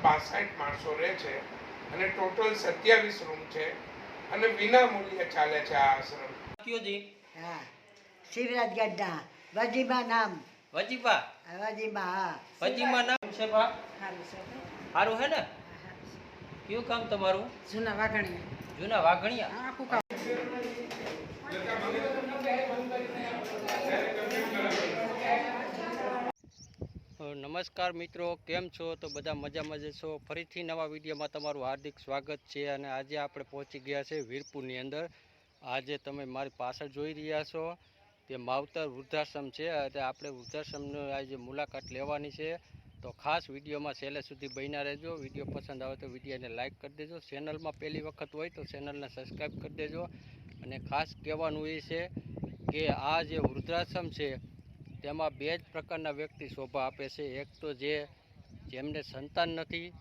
62 માણસો રહે છે અને ટોટલ 27 રૂમ છે અને વિના મૂલ્યે ચાલે છે આ આશ્રમ. કયોજી? હા, શિવરાજ ગઢડા, વજીબા નામ. વજીબા? વજીબા, હા. વજીબા નામ છે બા? સારું છે. સારું હે ને? કયું કામ તમારું? જૂના વાઘણિયા. જૂના વાઘણિયા? આખું કામ. નમસ્કાર મિત્રો, કેમ છો? તો બધા મજામાં જશો. ફરીથી નવા વિડીયોમાં તમારું હાર્દિક સ્વાગત છે. અને આજે આપણે પહોંચી ગયા છે વીરપુરની અંદર. આજે તમે મારી પાછળ જોઈ રહ્યા છો તે માવતર વૃદ્ધાશ્રમ છે. અને આપણે વૃદ્ધાશ્રમની આજે મુલાકાત લેવાની છે. તો ખાસ વિડીયોમાં છેલ્લે સુધી બન્યા રહેજો. વિડીયો પસંદ આવે તો વિડીયોને લાઇક કરી દેજો. ચેનલમાં પહેલી વખત હોય તો ચેનલને સબસ્ક્રાઈબ કરી દેજો. અને ખાસ કહેવાનું એ છે કે આ જે વૃદ્ધાશ્રમ છે તેમાં બે જ પ્રકારના વ્યક્તિ શોભા આપે છે. એક તો જેમને સંતાન નથી,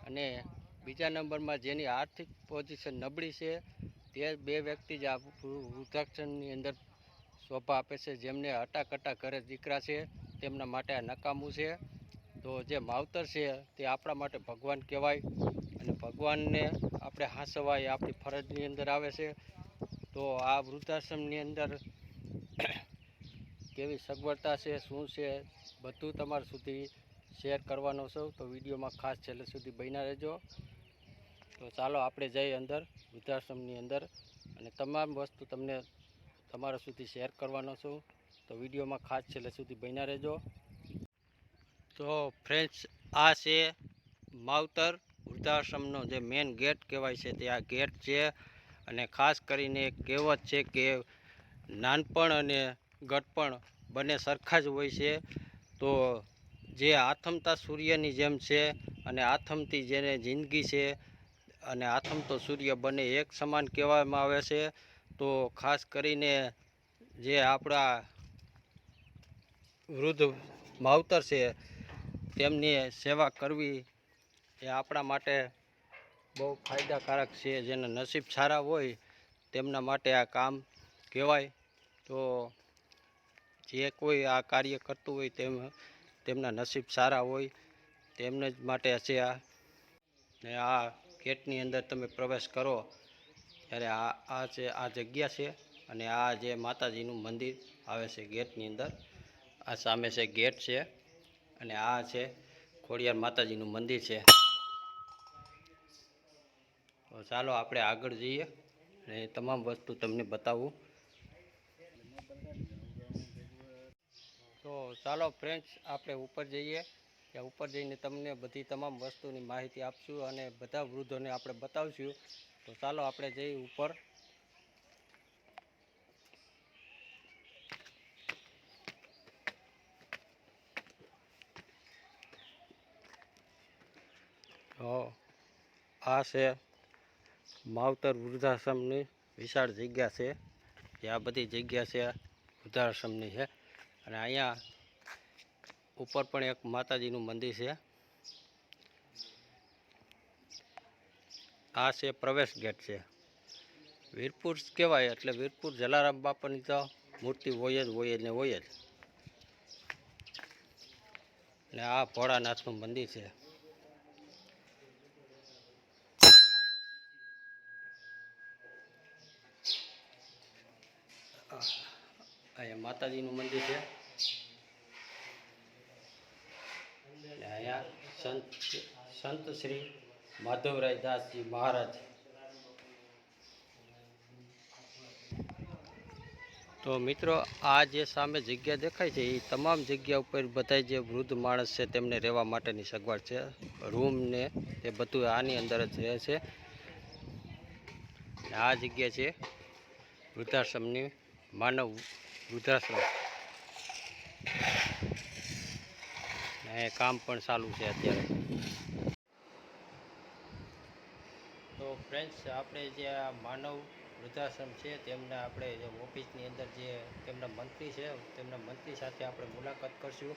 અને બીજા નંબરમાં જેની આર્થિક પોઝિશન નબળી છે. તે બે વ્યક્તિ જ આ વૃદ્ધાશ્રમની અંદર શોભા આપે છે. જેમને હટાકટા ઘરે દીકરા છે તેમના માટે આ નકામું છે. તો જે માવતર છે તે આપણા માટે ભગવાન કહેવાય, અને ભગવાનને આપણે હાંસવા એ આપણી ફરજની અંદર આવે છે. તો આ વૃદ્ધાશ્રમની અંદર કેવી સગવડતા છે, શું છે, બધું તમારા સુધી શેર કરવાનો છું. તો વિડીયોમાં ખાસ છેલ્લે સુધી બન્યા રહેજો. તો ચાલો આપણે જઈએ અંદર વૃદ્ધાશ્રમની અંદર, અને તમામ વસ્તુ તમને તમારા સુધી શેર કરવાનો છું. તો વિડીયોમાં ખાસ છેલ્લે સુધી બન્યા રહેજો. તો ફ્રેન્ડ્સ, આ છે માવતર વૃદ્ધાશ્રમનો જે મેન ગેટ કહેવાય છે તે આ ગેટ છે. અને ખાસ કરીને એક કહેવત છે કે નાનપણ અને ગટપણ બંને સરખા જ હોય છે. તો જે આથમતા સૂર્યની જેમ છે, અને આથમતી જેને જિંદગી છે અને આથમતો સૂર્ય બંને એક સમાન કહેવામાં આવે છે. તો ખાસ કરીને જે આપણા વૃદ્ધ માવતર છે તેમની સેવા કરવી એ આપણા માટે બહુ ફાયદાકારક છે. જેના નસીબ સારા હોય તેમના માટે આ કામ કહેવાય. તો જે કોઈ આ કાર્ય કરતું હોય તેમના નસીબ સારા હોય તેમને જ માટે છે આ. ને આ ગેટની અંદર તમે પ્રવેશ કરો ત્યારે આ છે આ જગ્યા છે. અને આ જે માતાજીનું મંદિર આવે છે ગેટની અંદર, આ સામે છે ગેટ છે. અને આ છે ખોડિયાર માતાજીનું મંદિર છે. તો ચાલો આપણે આગળ જઈએ અને તમામ વસ્તુ તમને બતાવું. તો ચાલો ફ્રેન્ડ્સ, આપણે ઉપર જઈએ. ત્યાં ઉપર જઈને તમને બધી તમામ વસ્તુની માહિતી આપશું અને બધા વૃદ્ધોને આપણે બતાવશું. તો ચાલો આપણે જઈએ ઉપર. તો આ છે માવતર વૃદ્ધાશ્રમની વિશાળ જગ્યા છે. જે આ બધી જગ્યા છે વૃદ્ધાશ્રમની છે. અને અહીંયા ઉપર પણ એક માતાજીનું મંદિર છે. આ છે પ્રવેશ ગેટ છે. વીરપુર કહેવાય એટલે વીરપુર જલારામ બાપાની તો મૂર્તિ હોય જ ને હોય જ. અને આ ભોળાનાથનું મંદિર છે. અહીંયા માતાજીનું મંદિર છે. અહીંયા સંત શ્રી માધવરાય દાસજી મહારાજ. તો મિત્રો, આ જે સામે જગ્યા દેખાય છે એ તમામ જગ્યા ઉપર બધા જે વૃદ્ધ માણસ છે તેમને રહેવા માટેની સગવડ છે. રૂમ ને એ બધું આની અંદર જ રહે છે. આ જગ્યા છે વૃદ્ધાશ્રમની માનવ વૃદ્ધાશ્રમ. એ કામ પણ ચાલુ છે અત્યારે. તો ફ્રેન્ડ્સ, આપણે જે આ માનવ વૃદ્ધાશ્રમ છે તેમના આપણે જે ઓફિસની અંદર જે તેમના મંત્રી છે તેમના મંત્રી સાથે આપણે મુલાકાત કરશું.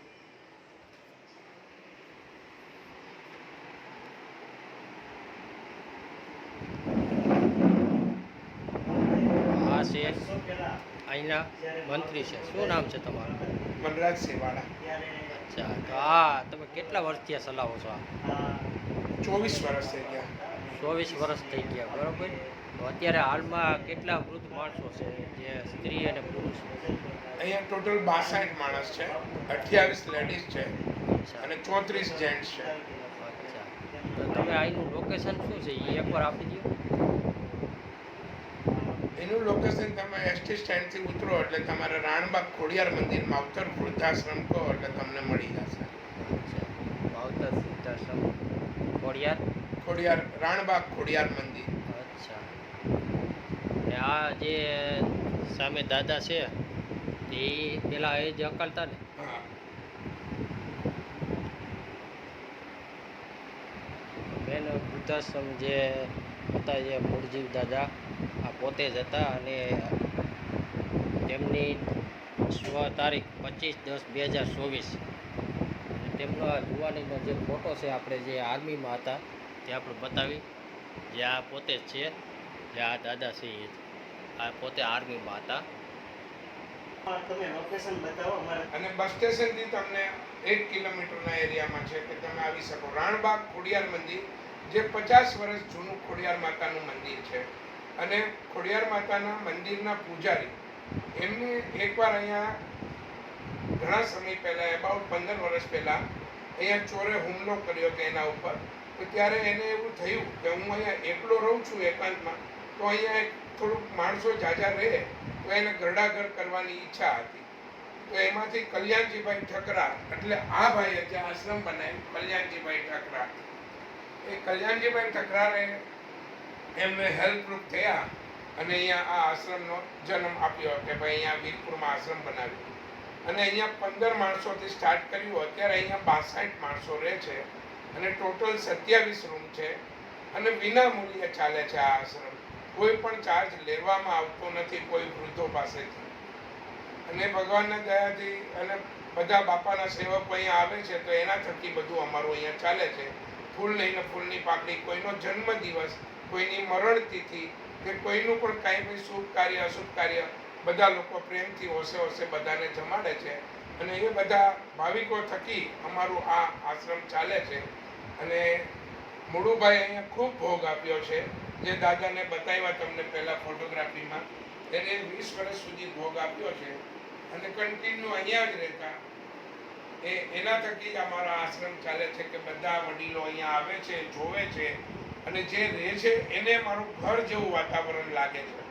આ છે અહીંના મંત્રી છે. શું નામ છે તમારું? મનરાજ સેવાળા. અચ્છા, તો આ તમે કેટલા વર્ષથી ચલાવો છો? 24 વર્ષ થઈ ગયા. 24 વર્ષ થઈ ગયા, બરાબર. તો અત્યારે હાલમાં કેટલા વૃદ્ધ માણસો છે, જે સ્ત્રી અને પુરુષ? અહીંયા ટોટલ 62 માણસ છે, 28 લેડીઝ છે અચ્છા અને 34 જેન્ટ્સ છે. અચ્છા. તો તમે અહીંનું લોકેશન શું છે એ એકવાર આપી દો. એનું લોકેશન તમે એસટી સ્ટેન્ડથી ઉતરો એટલે તમારે રાણબાગ ખોડિયાર મંદિર માવતર વૃદ્ધાશ્રમ કહો એટલે તમને મળી જશે. અચ્છા, માવતર વૃદ્ધાશ્રમ ખોડિયાર. રાણબાગ ખોડિયાર મંદિર. અચ્છા. અને આ જે સામે દાદા છે એ પેલા એ જ હકાલતા ને? હા. મેન વૃદ્ધાશ્રમ જે હતા, જે મૂળજીવ દાદા આ પોતે જ હતા, અને તેમની તારીખ 25/10/2024. તેમનો આ જુવાનીનો જે ફોટો છે, આપણે જે આર્મીમાં હતા તે આપણે બતાવી. જે આ પોતે જ છે, જે આ દાદા છે એ જ. આ પોતે આર્મીમાં હતા. તમે લોકેશન બતાવો અમારે. અને બસ સ્ટેશનથી તમને 1 કિલોમીટરના એરિયામાં છે કે તમે આવી શકો. રાણબાગ ખોડિયાર મંદિર જે 50 વર્ષ જૂનું ખોડિયાર માતાનું મંદિર છે. અને ખોડિયાર માતાના મંદિરના પૂજારી એમને એકવાર અહીંયા ઘણા સમય પહેલાં, અબાઉટ 15 વર્ષ પહેલાં અહીંયા ચોરે હુમલો કર્યો કે એના ઉપર. તો ત્યારે એને એવું થયું કે હું અહીંયા એકલો રહું છું એકાંતમાં, તો અહીંયા થોડુંક માણસો જાજા રહે તો એને ઘરડાઘર કરવાની ઈચ્છા હતી. તો એમાંથી કલ્યાણજીભાઈ ઠકરાર, એટલે આ ભાઈએ જે આશ્રમ બનાવ્યું કલ્યાણજીભાઈ ઠકરાર, એ કલ્યાણજીભાઈ ઠકરારે એમને હેલ્પરૂપ થયા અને અહીંયા આ આશ્રમનો જન્મ આપ્યો કે ભાઈ અહીંયા વીરપુરમાં આશ્રમ બનાવ્યો. અને અહીંયા 15 માણસોથી સ્ટાર્ટ કર્યું. અત્યારે અહીંયા 62 માણસો રહે છે અને ટોટલ 27 રૂમ છે અને વિના મૂલ્યે ચાલે છે આ આશ્રમ. કોઈ પણ ચાર્જ લેવામાં આવતો નથી કોઈ વૃદ્ધો પાસેથી. અને ભગવાનના દયાથી અને બધા બાપાના સેવકો અહીંયા આવે છે તો એના થકી બધું અમારું અહીંયા ચાલે છે. ફૂલ લઈને ફૂલની પાકડી, કોઈનો જન્મદિવસ, કોઈની મરણ તિથિ કે કોઈનું પણ કાંઈ બી શુભ કાર્ય અશુભ કાર્ય બધા લોકો પ્રેમથી હોશે હોશે બધાને જમાડે છે. અને એ બધા ભાવિકો થકી અમારું આ આશ્રમ ચાલે છે. અને મુળુભાઈ અહીંયા ખૂબ ભોગ આપ્યો છે, જે દાદાને બતાવ્યા તમને પહેલા ફોટોગ્રાફીમાં. એને 20 વર્ષ સુધી ભોગ આપ્યો છે અને કન્ટિન્યુ અહીંયા જ રહેતા. એના થકી જ અમારો આશ્રમ ચાલે છે કે બધા વડીલો અહીંયા આવે છે, જોવે છે અને જે રહે છે એને મારું ઘર જેવું વાતાવરણ લાગે છે.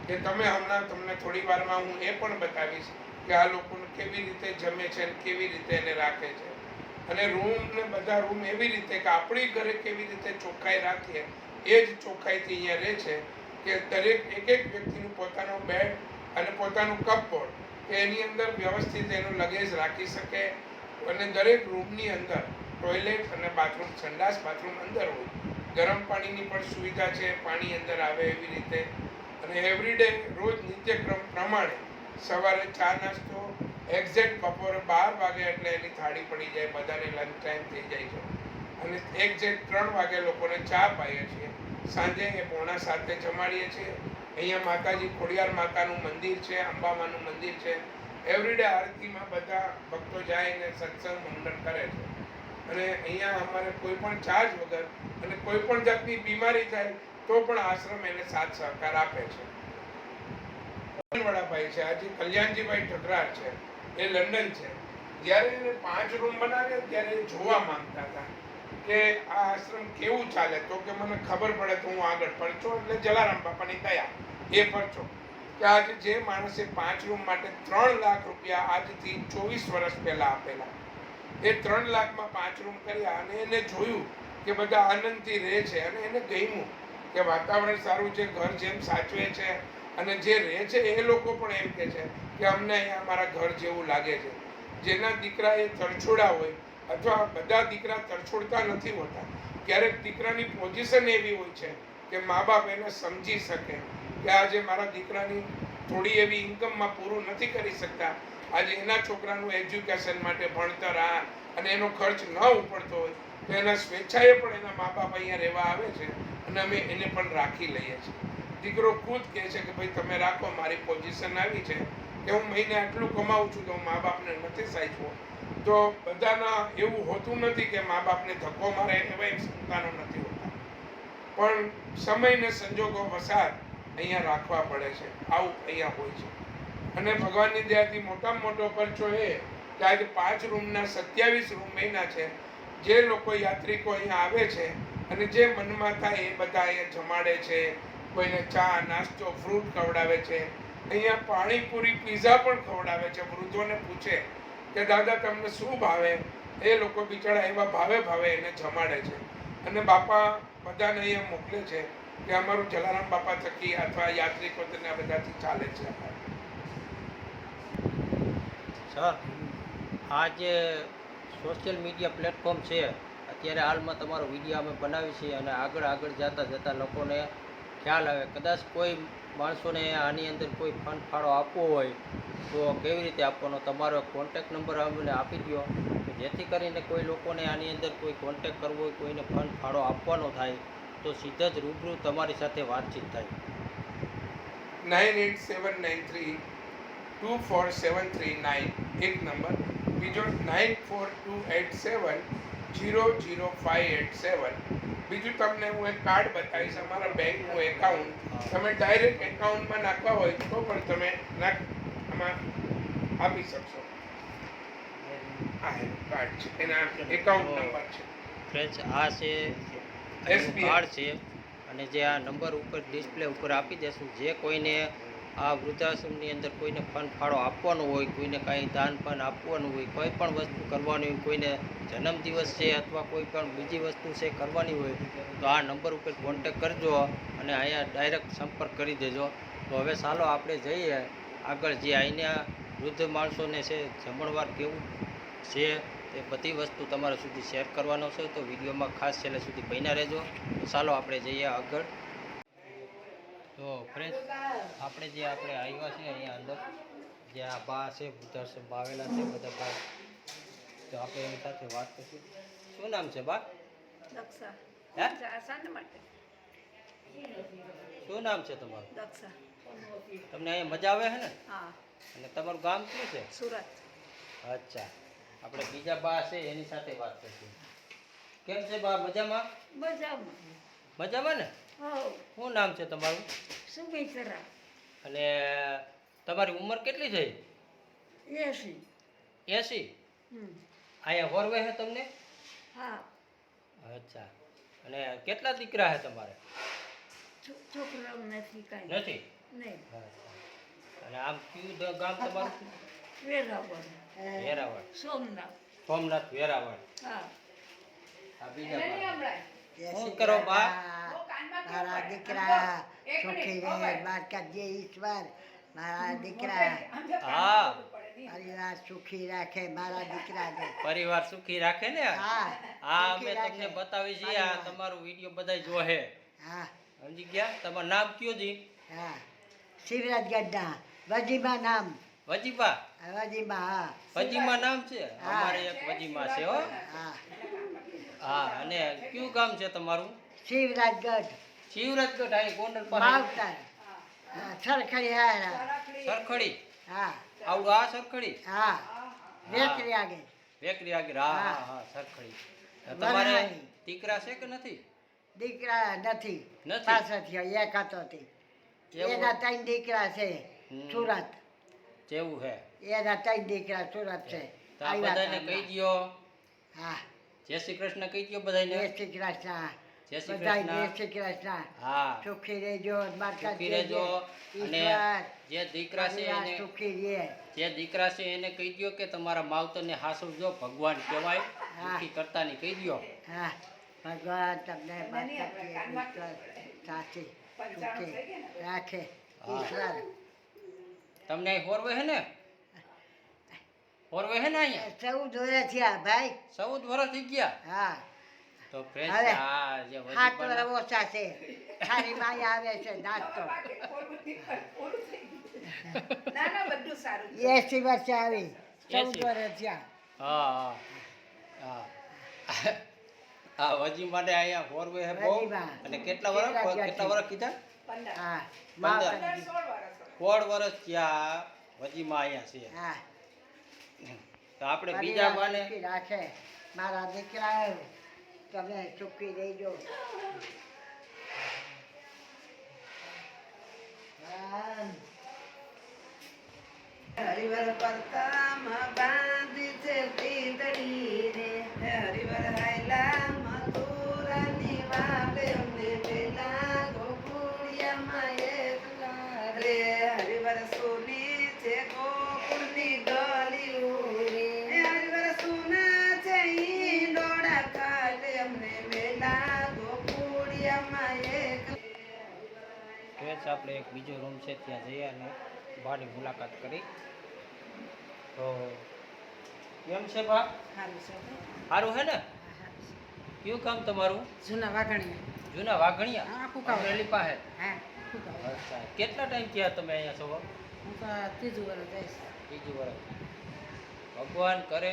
કે તમે હમણાં તમને થોડી વારમાં હું એ પણ બતાવીશ કે આ લોકોને કેવી રીતે જમે છે અને કેવી રીતે એને રાખે છે. અને રૂમ ને બધા રૂમ એવી રીતે કે આપણી ઘરે કેવી રીતે ચોખ્ખાઈ રાખીએ એ જ ચોખ્ખાઈથી અહીંયા રહે છે. કે દરેક એક વ્યક્તિનું પોતાનો બેડ અને પોતાનું કપબોર્ડ કે એની અંદર વ્યવસ્થિત એનું લગેજ રાખી શકે. અને દરેક રૂમની અંદર ટોયલેટ અને બાથરૂમ, સંડાસ બાથરૂમ અંદર હોય. ગરમ પાણીની પણ સુવિધા છે, પાણી અંદર આવે એવી રીતે. અને એવરીડે રોજ નિત્યક્રમ પ્રમાણે સવારે ચા નાસ્તો એક્ઝેક્ટ બપોરે 12 વાગે એટલે એની થાળી પડી જાય, બધાને લંચ ટાઈમ થઈ જાય છે. અને એક્ઝેક્ટ 3 વાગે લોકોને ચા પાઈએ છીએ. સાંજે એ 6:45 જમાડીએ છીએ. અહીંયા માતાજી ખોડિયાર માતાનું મંદિર છે, અંબામાનું મંદિર છે. એવરીડે આરતીમાં બધા ભક્તો જાય અને સત્સંગ મંડળ કરે છે. અને અહીંયા અમારે કોઈ પણ ચાર્જ વગર અને કોઈ પણ જાતની બીમારી થાય તો પણ આશ્રમ એને સાથ સહકાર આપે છે. વડાભાઈ છે, આજે કલ્યાણજીભાઈ ઠકરાર છે, એ લંડન છે. જ્યારે એને 5 રૂમ બનાવ્યા ત્યારે જોવા માંગતા હતા કે આ આશ્રમ કેવું ચાલે. તો કે મને ખબર પડે તો હું આગળ પડચો એટલે જલારામ બાપાની દયા એ પડચો કે આજે જે માણસે 5 રૂમ માટે 3 લાખ રૂપિયા આજથી 24 વર્ષ પહેલા આપેલા, એ 3 લાખમાં 5 રૂમ કર્યા. અને એને જોયું કે બધા આનંદથી રહે છે અને એને ગમ્યું કે વાતાવરણ સારું છે, ઘર જેમ સાચવે છે. અને જે રહે છે એ લોકો પણ એમ કહે છે કે અમને અહીંયા અમારા ઘર જેવું લાગે છે. જેના દીકરા એ તરછોડા હોય, અથવા બધા દીકરા તરછોડતા નથી હોતા, ક્યારેક દીકરાની પોઝિશન એવી હોય છે કે મા બાપ એને સમજી શકે કે આજે મારા દીકરાની થોડી એવી ઇન્કમમાં પૂરું નથી કરી શકતા, આજે એના છોકરાનું એજ્યુકેશન માટે ભણતર અને એનો ખર્ચ ન ઉપડતો હોય તો એના સ્વેચ્છાએ પણ એના મા બાપ અહીંયા રહેવા આવે છે અને અમે એને પણ રાખી લઈએ છીએ. દીકરો ખુદ કહે છે કે ભાઈ તમે રાખો, મારી પોઝિશન આવી છે કે હું મહિને આટલું કમાઉં છું તો હું મા બાપને નથી સાચવો તો બધાના એવું હોતું નથી કે મા બાપને ધક્કો મારે એવા સંતાનો નથી હોતા, પણ સમય ને સંજોગો વસાત અહીંયા રાખવા પડે છે, આવું અહીંયા હોય છે. અને ભગવાનની દયાથી મોટામાં મોટો પરચો એ કે આજે 5 રૂમના 27 રૂમ બન્યા છે. જે લોકો યાત્રિકો અહીંયા આવે છે અને જે મનમાં થાય એ બધા અહીંયા જમાડે છે. કોઈને ચા નાસ્તો ફ્રૂટ ખવડાવે છે, અહીંયા પાણીપુરી પીઝા પણ ખવડાવે છે. વૃદ્ધોને પૂછે કે દાદા તમને શું ભાવે, એ લોકો બિચારા એવા ભાવે એને જમાડે છે. અને બાપા બધાને અહીંયા મોકલે છે કે અમારું જલારામ બાપા થકી અથવા યાત્રિકો તેના બધાથી ચાલે છે. સર, આ જે સોશિયલ મીડિયા પ્લેટફોર્મ છે, અત્યારે હાલમાં તમારો વિડીયો અમે બનાવી છીએ અને આગળ જતાં લોકોને ખ્યાલ આવે. કદાચ કોઈ માણસોને આની અંદર કોઈ ફંડ ફાળો આપવો હોય તો કેવી રીતે આપવાનો, તમારો કોન્ટેક નંબર અમને આપી દો, જેથી કરીને કોઈ લોકોને આની અંદર કોઈ કોન્ટેક કરવો હોય, કોઈને ફંડ ફાળો આપવાનો થાય તો સીધા જ રૂબરૂ તમારી સાથે વાતચીત થાય. 9871924739 એક નંબર, બીજો 9428700587. બીજું તમને હું એક કાર્ડ બતાવીશ, અમારા બેંકનું એકાઉન્ટ. તમે ડાયરેક્ટ એકાઉન્ટમાં નાખવા હોય તો પણ તમે આમાં આપી શકશો. આ કાર્ડ છે, એના એકાઉન્ટ નંબર છે. ફ્રેન્ડ્સ, આ છે SBI કાર્ડ છે અને જે આ નંબર ઉપર ડિસ્પ્લે ઉપર આપી દેશું, જે કોઈને આ વૃદ્ધાશ્રમની અંદર કોઈને ફંડ ફાળો આપવાનો હોય, કોઈને કાંઈ દાન પાન આપવાનું હોય, કોઈ પણ વસ્તુ કરવાની હોય, કોઈને જન્મદિવસ છે અથવા કોઈ પણ બીજી વસ્તુ છે કરવાની હોય તો આ નંબર ઉપર કોન્ટેક કરજો અને અહીંયા ડાયરેક્ટ સંપર્ક કરી દેજો. તો હવે ચાલો આપણે જઈએ આગળ. જે અહીંના વૃદ્ધ માણસોને છે જમણવાર કેવું છે એ બધી વસ્તુ તમારા સુધી શેર કરવાનો છે, તો વિડીયોમાં ખાસ છેલ્લે સુધી બન્યા રહેજો. તો ચાલો આપણે જઈએ આગળ. તો ફ્રેન્ડ્સ, આપણે આવ્યા છે અહીંયા અંદર, જે આ બા છે વૃદ્ધાશ્રમ આવેલા છે બધા બા, તો આપણે એની સાથે વાત કરીશું. શું નામ છે બા? દક્ષા. હે? શાના માટે? શું નામ છે તમારું? દક્ષા. તમને અહીંયા મજા આવે છે ને? હા. અને તમારું ગામ શું છે? સુરત. અચ્છા, આપણે બીજા બા છે એની સાથે વાત કરીશું. કેમ છે બા, મજામાં? મજામાં. મજામાં ને? હો. શું નામ છે તમારું? સુમિત્રા. અને તમારી ઉંમર કેટલી થઈ? 80. 80? અહીંયા હોરવે છે તમને? હા. અચ્છા, અને કેટલા દીકરા છે તમારે? છોકરાઓ નથી કાંઈ. નથી? નહીં. અચ્છા. અને આમ કયું ગામ તમારું? વેરાવળ. વેરાવળ. સોમનાથ. સોમનાથ વેરાવળ. હા. આ બીજા બા. જય શું શ્રી કરો બા? કૃષ્ણ. મારા દીકરા સુખી રહે, બારકા જે ઈશ્વર મારા દીકરા હા, પરિવાર સુખી રાખે, મારા દીકરાને. પરિવાર સુખી રાખે ને. હા, હા, સુખી અમે રાખે. તમને બતાવી છીએ. આ પરિવાર. તમારો વિડીયો બધા જોહે. હા સમજી ગયા? તમારું નામ કયો જી? હા, શિવરાજ ગઢડા, વજીમા નામ. વજીબા? વજીમા, હા વજીમા નામ છે? હા. અમારે એક વજીમા છે હો. હા. હા, અને કયું ગામ છે તમારું? શિવરાજગઢ, શિવરાજગઢ. અહીં ગોંડલ પાસે માવતર, સરખડી હારા. સરખડી. હા આવડું આ સરખડી? હા, વેકરી આગળ. વેકરી આગળ. હા હા. હા હા, સરખડી. તમારે વરહાણી. દીકરા છે કે નથી? દીકરા નથી, નથી? પાછળ થયો એક હતો તે. એવું? એના 3 દીકરા છે હમ. સુરત. જેવું હે. એના 3 દીકરા સુરત છે. તો આ આવ્યા બધાને તા કહી હમણાં. દ્યો. હા, જય શ્રી કૃષ્ણ કહી દ્યો બધાને. જય શ્રી કૃષ્ણ. જય શ્રી બધાય કૃષ્ણ. જય શ્રી કૃષ્ણ. હા, સુખી રહેજો, બારકા સુખી દેજો. રહેજો. અને ઈશ્વર જે દીકરા છે પરિવાર એને સુખી રહે. જે દીકરા છે એને કહી દ્યો કે તમારા માવતરને હાસવજો, ભગવાન કહેવાય. હા. દુઃખી કરતા નહીં કહી દ્યો. હા, ભગવાન તમને બારકા દે, ઈશ્વર સાચી સુખી રાખે. હા. ઈશ્વર તમને અહીં હોરવે હે ને? હોરવે હે ને અહીંયા? 14 વર્ષ થયા ભાઈ. 14 વર્ષ થઈ ગયા. હા, તો friends, હવે આ જે 7 વજીબાના- વર્ષ ઓછા છે. ખાલી માય આવે છે નાસ્તો. ના ના બધું સારું છે. 80 વર્ષે આવી, 14 80. વર્ષ થયા. હા હા હા. આ વજી માટે અહીંયા હોરવે હે બહુ. વજીબા. અને કેટલા વર્ષ કીધા? 15. હા, 15. માવતર. 16 વર્ષ. 16 વર્ષ થયા વજીમાં અહીંયા છે. હા, તો આપણે બીજા બાને સુખી રાખે મારા દીકરા તમે સુખી રહેજો. હરિવર પરતામ બાંધી છે પીતળી રે હરિવર હાયલા મથુરાની વાટે અમને પેલા ગોકુળિયામાં એકલા રે હરિવર સોની છે ગોકુળની ગલીઓ રે હરિવર સોના છે ઈંડોળા કાઢે અમને પેલા ગોકુળિયામાં એક ફ્રેન્ડ્સ આપણે એક બીજો રૂમ છે ત્યાં જઈએ અને બાની મુલાકાત કરી. તો કેમ છે બા? સારું હે ને? કયું કામ તમારું? જૂના વાઘણી જૂના વાઘણિયા હા, કુકાવ. અમરેલી પાસે. હા કુકાવ. અચ્છા, કેટલા ટાઈમ થયા તમે અહીંયા છો? હું તો ત્રીજું વર્ષ જઈશ. બીજું વર્ષ. ભગવાન કરે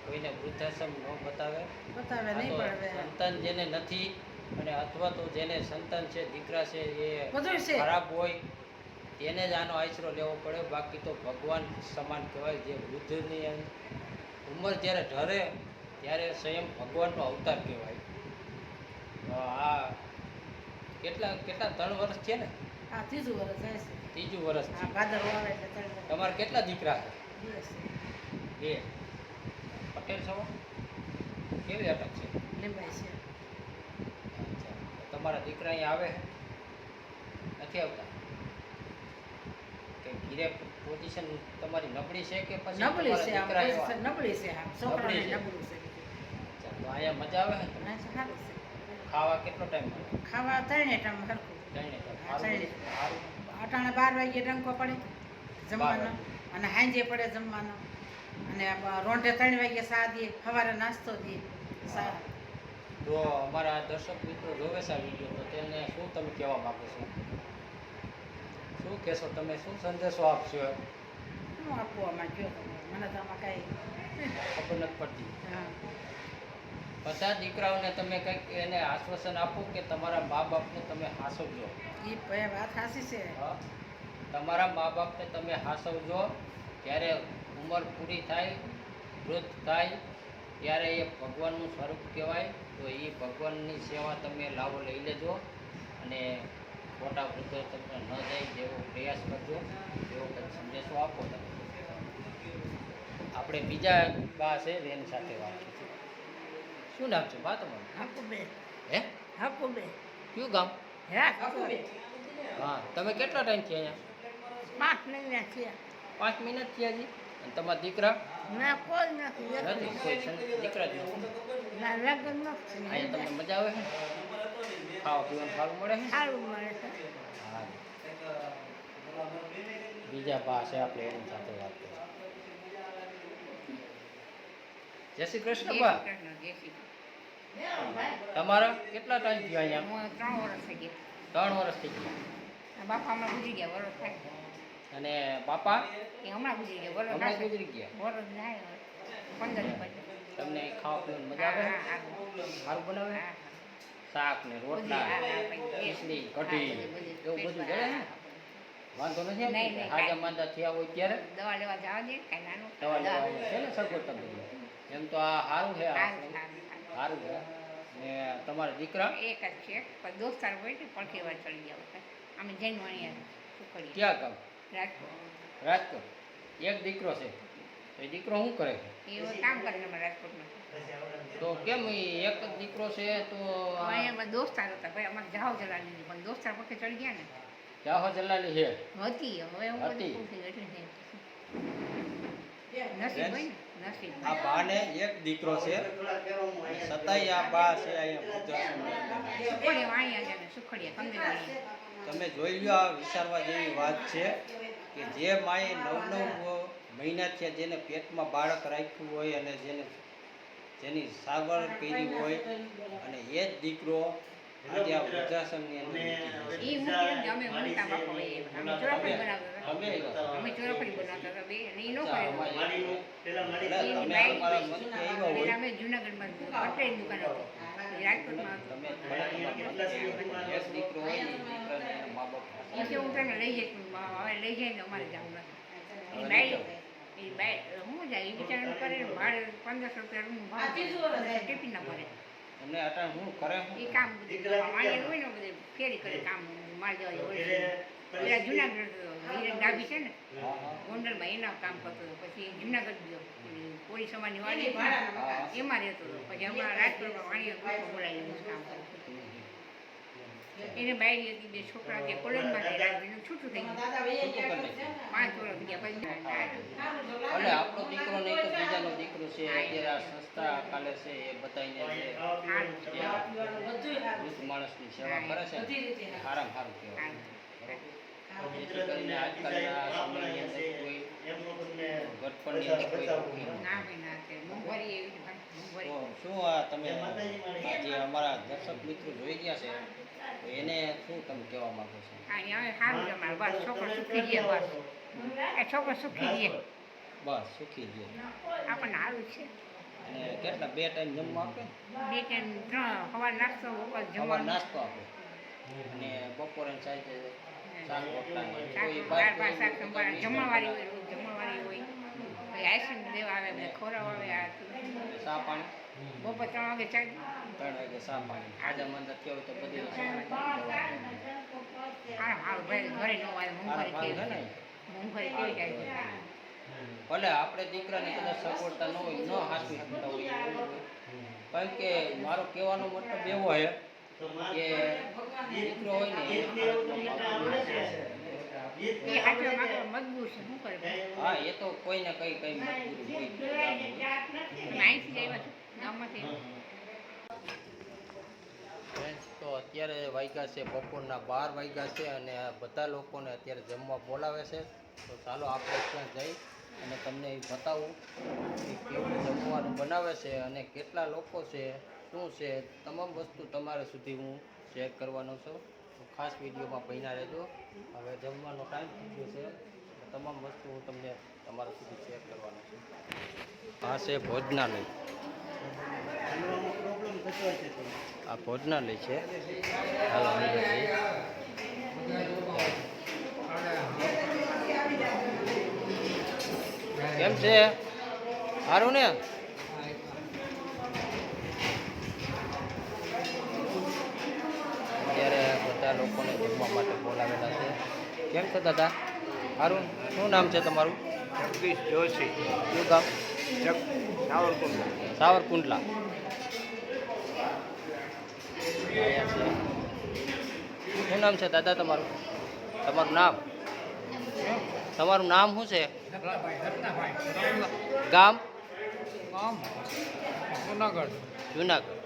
કોઈને વૃદ્ધાશ્રમ ન બતાવે. બતાવે આ નહીં તો પણ હવે સંતાન જેને નથી અને અથવા તો જેને સંતાન છે, દીકરા છે, એ બધું છે. ખરાબ હોય તેને જ આનો આશરો લેવો પડે. બાકી તો ભગવાન સમાન કહેવાય. જે વૃદ્ધની ઉંમર જ્યારે ઢરે ત્યારે સ્વયં ભગવાનનો અવતાર કહેવાય. તો આ કેટલા 3 વર્ષ છે ને? હા ત્રીજું વર્ષ જાય છે. ત્રીજું વર્ષ હા ભાદર આવે એટલે ત્રણ વર્ષ. તમારે કેટલા દીકરા છે? દિવસ છે. 2. પટેલ છો? કેવી અટક છે? લીંબાઈ છે. અચ્છા, તમારા દીકરા અહીંયા આવે છે? નથી આવતા? કે ઘીરે પોઝિશન તમારી નબળી છે કે પછી નબળી છે તમારા આમ દીકરા એવા? પોઝિશન નબળી છે આમ છોકરાને નબળી છે. નબળું છે. અચ્છા, તો અહીંયા મજા આવે ને? હા, સારું છે. ખાવા કેટલો ટાઈમ મળે? ખાવા ત્રણે ટાઈમ હરખું. ત્રણે time. હા, ત્રણે. સારું. અટાણે 12 વાગે ડંકો પડે જમવાનો વાગે. અને સાંજે પડે જમવાનો અને રોંઢે 3 વાગે ચા દે સવારે નાસ્તો દે સા તો અમારા દર્શક મિત્રો જોવે છે આ વિડીયો, તો તેને શું તમે કહેવા માંગો છો? શું કહેશો તમે? શું સંદેશો આપશો? શું આપવું આમાં કયો તમે મને તો આમાં કાંઈ ખબર નથી પડતી. હા બધા દીકરાઓને તમે કંઈક એને આશ્વાસન આપો કે તમારા મા બાપને તમે હાંસવજો. એ વાત સાચી છે. હા? તમારા મા બાપને તમે હાંસવજો. ત્યારે ઉંમર પૂરી થાય, વૃદ્ધ થાય, ત્યારે એ ભગવાનનું સ્વરૂપ કહેવાય. તો એ ભગવાનની સેવા તમે લાવો લઈ લેજો અને ખોટા વૃદ્ધો તમને ન જાય જેવો પ્રયાસ કરજો. એવો કંઈક સંદેશો આપો તમે. આપણે બીજા બા છે એની સાથે વાત કરીશું. શું નામ છે બા તમારું? હાપુ બે હે? હાપુ બે કયું ગામ? હા હાપુ બે હા, તમે કેટલા ટાઈમથી અહીંયા? 5 મહિના થયા 5 મિનિટ થયા જી. અને તમારા દીકરા ના કોઈ નથી નથી? કોઈ દીકરા જ નથી. ના લગ્ન નથી અહીંયા તમને મજા આવે છે? ખાવા પીવાનું સારું મળે છે? સારું મળે છે. હા. બીજા બા છે આપણે એની સાથે વાત કરીએ. જય શ્રી કૃષ્ણ બા. તમારા કેટલા ટાઈમ થયા અહીંયા? 3 વર્ષ થઈ 3 વર્ષ થઈ ગયા. ગયા બાપા હમણાં ગુજરી ગયા વરસ થાય અને બાપા એ હમણાં ગુજરી ગયા વરસ હમણાં ગુજરી ગયા. વરસ જાય 15 દી પછી તમને ખાવા પીવાની મજા આવે છે? સારું બનાવે? શાક ને રોટલા, ખીચડી, કઢી એવું બધું જડે ને? વાંધો નથી આવતો? નહીં, નહીં, હાજા માંદા થયા હોય ત્યારે દવા લેવા જવા દે કઈ નાનું દવા લેવા આવે છે ને સગવડતા બધી. એમ તો આ સારું છે. આ સારું છે. ને તમારા દીકરા એક જ છે પણ દોસ્તાર હોય ને પડખી વાર ચડી ગયા વખત અમે જૈન વાણિયા સુખડી ક્યાં ગામ? રાજકોટ રાજકોટ. એક દીકરો છે. તો એ દીકરો શું કરે છે? એ કામ કરે ને અમારા રાજકોટમાં તો કેમ ઈ એક જ દીકરો છે તો આ અહીંયા દોસ્તાર હતા ભાઈ અમારે જાવ જલાની પણ દોસ્તાર પડખે ચડી ગયા ને જાહો જલાલી છે? હતી હવે હું હતી. બધું પૂછી એટલે નસીબ હોય ને નસીબ આ બાને એક દીકરો છે છતાંય આ બા છે અહીંયા વૃદ્ધાશ્રમની અંદર. સુખડીયા વાણિયા છે ને સુખડીયા કંદરી વાણિયા તમે જોઈ લો, આ વિચારવા જેવી વાત છે કે જે માએ 9 મહિના થયા જેને પેટમાં બાળક રાખ્યું હોય અને જેની સારવાર કરી હોય અને એ જ દીકરો આજે આ વૃદ્ધાશ્રમની અંદર મૂકી ઈ મૂકી અમે મોટા બાપા હોય અમે ચોરાફળી બનાવતા તમે હતા અમે ચોરાફળી બનાવતા હતા બે અને ઈ નો કરે એટલે પેલા મારી તમે તમારા મનથી આવ્યા હોય અમે જુનાગઢમાં પટેલની દુકાન હતી રાજકોટમાં તમે એક દીકરો હોય એ દીકરાને એના મા બાપ ઈ કે હું તને લઈ જઈશ હવે લઈ જાય ને અમારે જવું નથી હવે ઈ લઈ એ બાય શું જાય એ બિચારાનું કરે ને ભાડે 1500 રૂપિયા રૂમ ભાડું ટિફિન ના ભરે એમને અટાણ શું કરે શું? એ કામ બધું વાણિયા હોય ને બધે ફેરી કરે કામ માલ જવા પેલા જુનાગઢ હિરેન ડાબી છે ને હા હા ગોંડલમાં એના કામ કરતો હતો પછી જુનાગઢ ગયો કોળી સમાજની વાડી એમાં રહેતો હતો પછી હમણાં રાજકોટમાં વાણિયા બોલાવી કામ કરતો એને બાયડી હતી 2 છોકરા ત્યાં કોલેજમાં એનું છૂટું થઈ ગયું 5 વર્ષ ગયા પછી એટલે આપણો દીકરો નહીં તો બીજાનો દીકરો છે અત્યારે આ સંસ્થા કાલે છે એ બતાવીને વૃદ્ધ માણસની સેવા કરે છે ને સારામાં સારું કહેવાય. જેથી કરીને આજકાલના સમયની અંદર કોઈ ગટપણની અંદર કોઈ દુઃખી નથી. ના ભાઈ ના અત્યારે મોંઘવારી એવી છે ભાઈ, મોંઘવારી. તો શું આ તમે આ જે અમારા દર્શક મિત્રો જોઈ ગયા છે તો એને શું તમે કહેવા માંગો છો? અને હવે સારું છે અમારે બસ છોકરો સુખી રહે બસ એ છોકરો સુખી રહે બસ સુખી છે. આપણને સારું છે અને કેટલા 2 ટાઈમ જમવા આપે? 2 ટાઈમ 3 સવાર નાસ્તો બપોર સવાર જમવાનું નાસ્તો આપે અને બપોરે સાંજે શાક રોટલા ને શાક કોઈ દાળ ભાત બાર શાક સંભાળ જમણવારી હોય રોજ જમણવારી હોય પછી આઈસ્ક્રીમ દેવા આવે બધા ખોરાવ આવે આ ચા પાણી બપોર 3 વાગે ચા 3 વાગે ચા પાણી આજે મંદર કેવું તો બધી સારું સારું ભાઈ ઘરે ન આવે મોંઘવારી સારું કેવી ને મોંઘવારી કેવી જાય છે ભલે આપણે દીકરાને કદાચ સગવડતા ન હોય ન હાંસવી શકતા હોય એવું હોય. કારણ કે મારો કહેવાનો મતલબ એવો છે કે દીકરો હોય ને એને એ હાચવા માંગે મજબૂર છે શું કરે ભાઈ? હા એ તો કોઈ ને કઈ મજબૂરી હોય. અહીંથી જ આવ્યા છું ગામમાંથી ફ્રેન્ડ્સ તો અત્યારે વાગ્યા છે બપોરના 12 વાગ્યા છે અને આ બધા લોકોને અત્યારે જમવા બોલાવે છે. તો ચાલો આપણે ત્યાં જઈ અને તમને એ બતાવું કે કેવું જમવાનું બનાવે છે અને કેટલા લોકો છે શું છે તમામ વસ્તુ તમારા સુધી હું શેર કરવાનો છું. તો ખાસ વિડીયોમાં બન્યા રહેજો. હવે જમવાનો ટાઈમ થઈ ગયો છે તમામ વસ્તુ હું તમને તમારા સુધી શેર કરવાનો છું. આ છે ભોજનાલય. પ્રોબ્લેમ થતો હશે તો આ ભોજનાલય છે. હાલો અંદર જઈએ. કેમ છે? સારું ને? અત્યારે બધા લોકોને જમવા માટે બોલાવેલા છે. કેમ છો દાદા? સારું. શું નામ છે તમારું? જગદીશ જોશી, શું ગામ? સાવરકુંડલા. સાવરકુંડલા. અહીંયા છે. શું નામ છે દાદા તમારું? તમારું નામ? તમારું નામ શું છે? ગામ? જુનાગઢ. જુનાગઢ.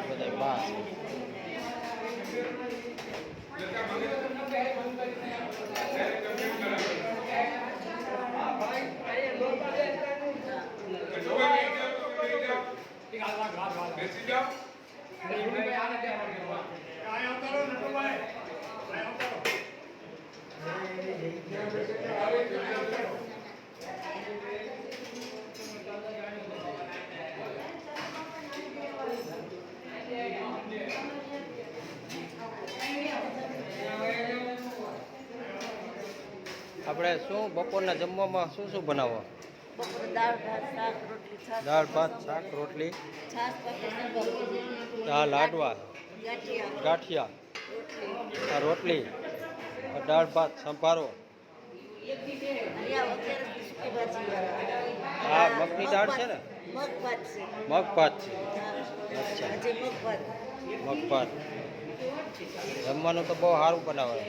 બધા બહાર છે. બેસી જાઓ. આપણે શું બપોરના જમવામાં શું શું બનાવો? બપોરે દાળ ભાત શાક રોટલી છાશ દાળ ભાત શાક રોટલી છાશ પાપડ આ લાડવા ગાંઠિયા ગાંઠિયા રોટલી આ રોટલી આ દાળ ભાત સંભારો અહીંયા અત્યારે સૂકી ભાજી આ મગની દાળ છે ને? મગ ભાત છે મગ ભાત છે. હા. અચ્છા આજે મગ ભાત મગ ભાત. જમવાનું તો બહુ સારું બનાવે.